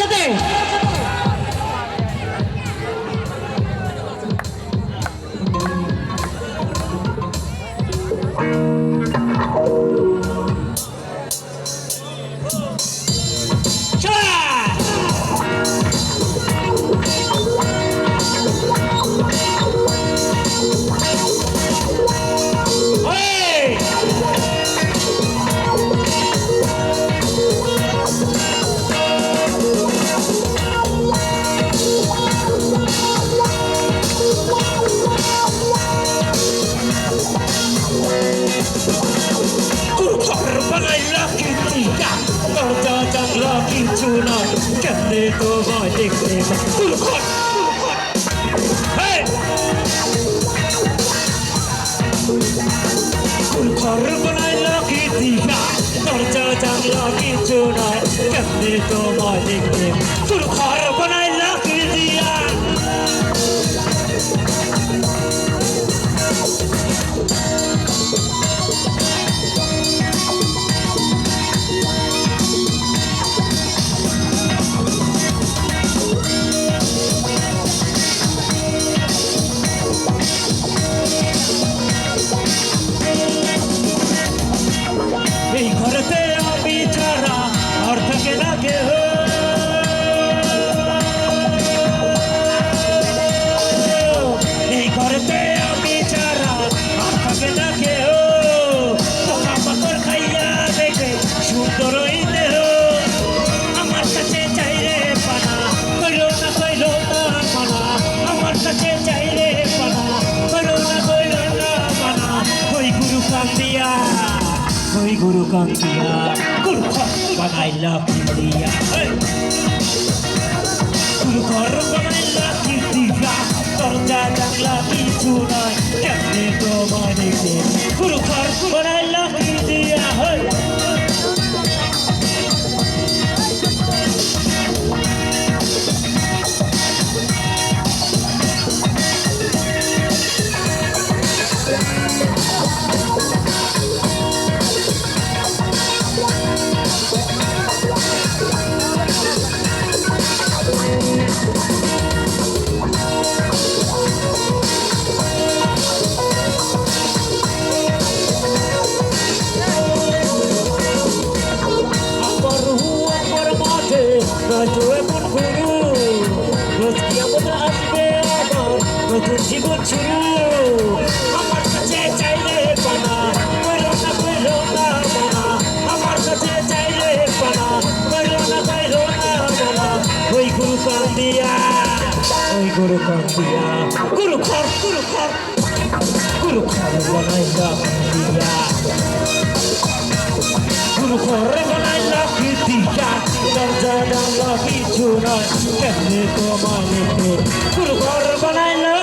সাথে কিছু নয় কেমনে তোমায় দেখতে ঘর বানাইল কি দিয়া দরজা জানলা কিছু নয় কেমনে তোমায় দেখতে ঘর বানাইল কি দিয়া এই ঘরেতে আমি ছাড়া আর থাকে না কেহ এই ঘরেতে আমি ছাড়া আর থাকে না কেহ পোকা পাকড় খাইয়া দেখে সুন্দর এই দেহ আমার কাছে চাইলে পানা কইল না মানা আমার কাছে চাইলে পানা কইল না মানা ওই গুরু কান্দিয়া ওই গুরু কান্দিয়া গুরু ঘর বানাইলা দিয়া গুরু ঘর বানাইলা দিয়া দরজা জানলা কিছু নয় কেমনে তোমায় দেখে গুরু ঘর বানাইলা দিয়া নতুন জীবন শুরু আমার কাছে চাইলে পানা কইল না মানা আমার কাছে চাইলে পানা কইল না মানা ওই গুরু কান্দিয়া গুরু ঘর বানাইলা দিয়া গুরু ঘর বানাইলা দিয়া দরজা জানলা কিছু নয় কেমনে তোমায় দেখে গুরু ঘর বানাইলা